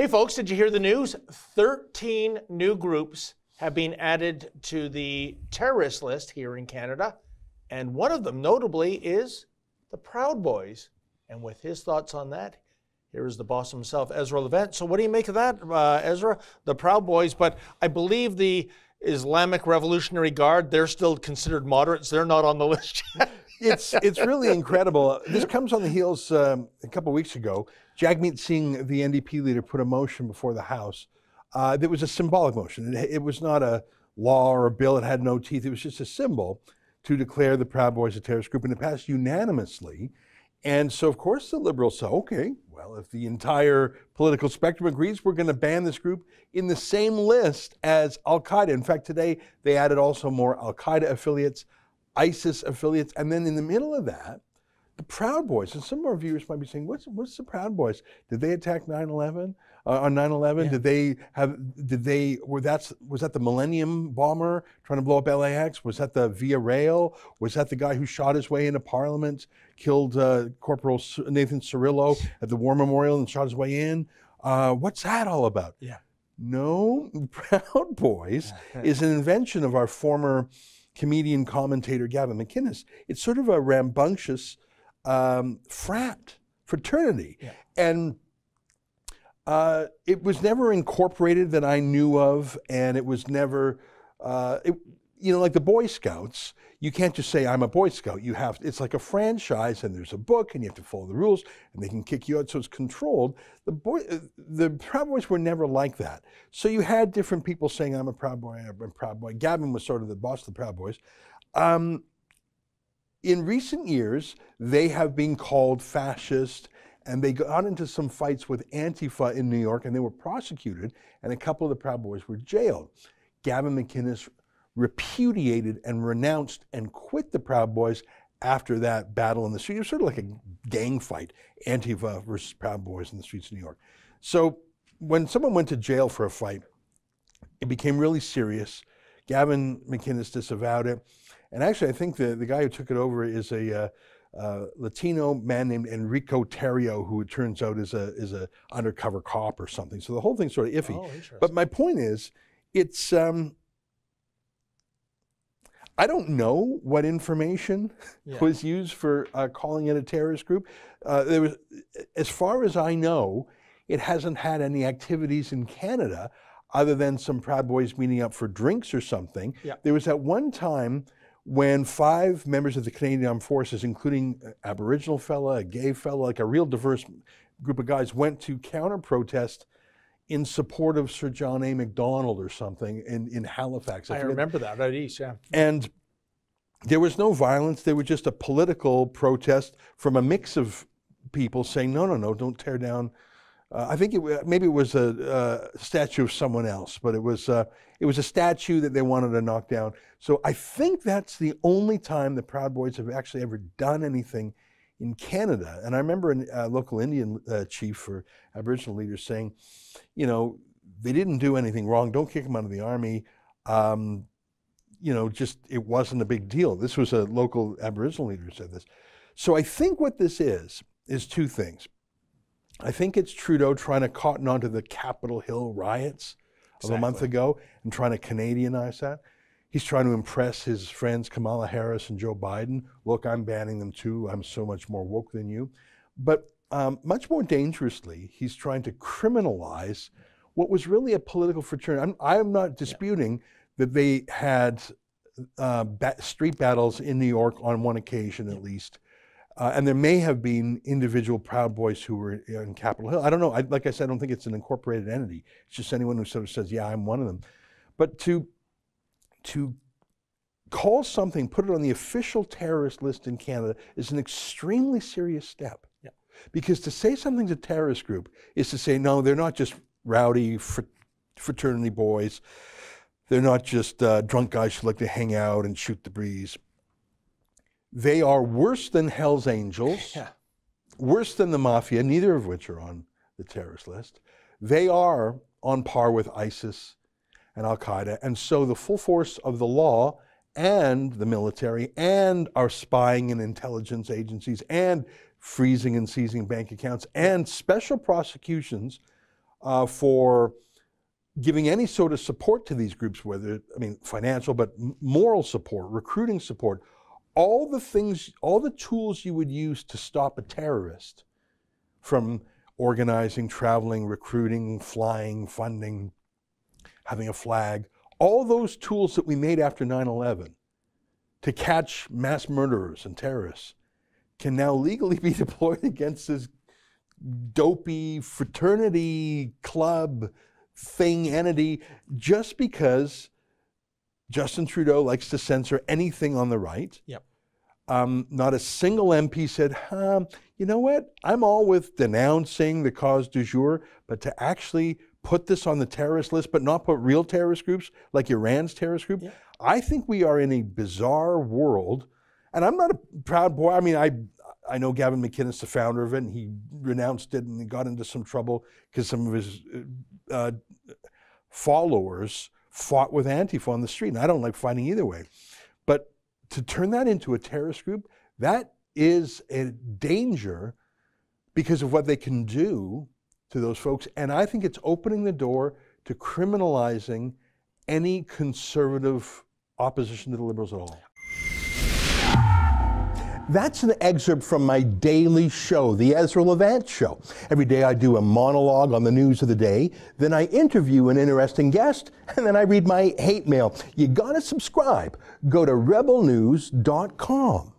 Hey folks, did you hear the news? 13 new groups have been added to the terrorist list here in Canada, and one of them notably is the Proud Boys. And with his thoughts on that, here is the boss himself, Ezra Levant. So what do you make of that, Ezra? The Proud Boys, but I believe the Islamic Revolutionary Guard, they're still considered moderates. They're not on the list yet. It's really incredible. This comes on the heels a couple of weeks ago. Jagmeet Singh, the NDP leader, put a motion before the House that was a symbolic motion. It was not a law or a bill. It had no teeth. It was just a symbol to declare the Proud Boys a terrorist group, and it passed unanimously. And so, of course, the Liberals said, okay, well, if the entire political spectrum agrees, we're going to ban this group in the same list as Al-Qaeda. In fact, today they added also more Al-Qaeda affiliates, ISIS affiliates, and then in the middle of that, the Proud Boys. And some of our viewers might be saying, what's the Proud Boys? Did they attack 9/11? On 9/11, yeah. Was that the Millennium Bomber trying to blow up LAX? Was that the Via Rail? Was that the guy who shot his way into Parliament, killed Corporal Nathan Cirillo at the War Memorial and shot his way in? What's that all about? Yeah. No, Proud Boys is an invention of our former comedian commentator Gavin McInnes. It's sort of a rambunctious fraternity. Yeah. And it was never incorporated that I knew of, and it was never, like the Boy Scouts, you can't just say, I'm a Boy Scout. It's like a franchise, and there's a book, and you have to follow the rules, and they can kick you out, so it's controlled. The Proud Boys were never like that. So you had different people saying, I'm a Proud Boy, I'm a Proud Boy. Gavin was sort of the boss of the Proud Boys. In recent years, they have been called fascist, and they got into some fights with Antifa in New York, and they were prosecuted, and a couple of the Proud Boys were jailed. Gavin McInnes repudiated and renounced and quit the Proud Boys after that battle in the street. It was sort of like a gang fight, Antifa versus Proud Boys in the streets of New York. So when someone went to jail for a fight, it became really serious. Gavin McInnes disavowed it. And actually, I think the guy who took it over is a Latino man named Enrico Terrio, who it turns out is a undercover cop or something. So the whole thing's sort of iffy. Oh, interesting. But my point is, it's I don't know what information was used for calling it a terrorist group. As far as I know, it hasn't had any activities in Canada other than some Proud Boys meeting up for drinks or something. Yeah. There was at one time when 5 members of the Canadian Armed Forces, including an Aboriginal fella, a gay fella, like a real diverse group of guys, went to counter-protest in support of Sir John A. Macdonald or something in Halifax. I remember that, out east, yeah. And there was no violence. There was just a political protest from a mix of people saying, no, don't tear down. I think maybe it was a statue of someone else, but it was a statue that they wanted to knock down. So I think that's the only time the Proud Boys have actually ever done anything in Canada. And I remember a local Indian chief or Aboriginal leader saying, they didn't do anything wrong. Don't kick them out of the army. Just it wasn't a big deal. This was a local Aboriginal leader who said this. So I think what this is 2 things. I think it's Trudeau trying to cotton onto the Capitol Hill riots of a month ago and trying to Canadianize that. He's trying to impress his friends Kamala Harris and Joe Biden. Look, I'm banning them too. I'm so much more woke than you. But much more dangerously, he's trying to criminalize what was really a political fraternity. I'm not disputing that they had street battles in New York on one occasion at least. And there may have been individual Proud Boys who were in Capitol Hill. I don't know. Like I said, I don't think it's an incorporated entity. It's just anyone who sort of says, yeah, I'm one of them. But to call something, put it on the official terrorist list in Canada is an extremely serious step. Yeah. Because to say something's a terrorist group is to say, no, they're not just rowdy fraternity boys. They're not just drunk guys who like to hang out and shoot the breeze. They are worse than Hell's Angels, worse than the Mafia, neither of which are on the terrorist list. They are on par with ISIS and Al-Qaeda, and so the full force of the law and the military and our spying and intelligence agencies and freezing and seizing bank accounts and special prosecutions for giving any sort of support to these groups, whether, I mean, financial, but moral support, recruiting support, all the things, all the tools you would use to stop a terrorist from organizing, traveling, recruiting, flying, funding, having a flag, all those tools that we made after 9/11 to catch mass murderers and terrorists can now legally be deployed against this dopey fraternity, club, thing, entity, just because Justin Trudeau likes to censor anything on the right. Yep. Not a single MP said, you know what, I'm all with denouncing the cause du jour, but to actually put this on the terrorist list, but not put real terrorist groups like Iran's terrorist group, yeah. I think we are in a bizarre world. And I'm not a proud boy. I mean, I know Gavin McInnes, the founder of it, and he renounced it and he got into some trouble because some of his followers fought with Antifa on the street. And I don't like fighting either way. But to turn that into a terrorist group, that is a danger because of what they can do to those folks. And I think it's opening the door to criminalizing any conservative opposition to the Liberals at all. That's an excerpt from my daily show, the Ezra Levant Show. Every day I do a monologue on the news of the day, then I interview an interesting guest, and then I read my hate mail. You gotta subscribe. Go to rebelnews.com.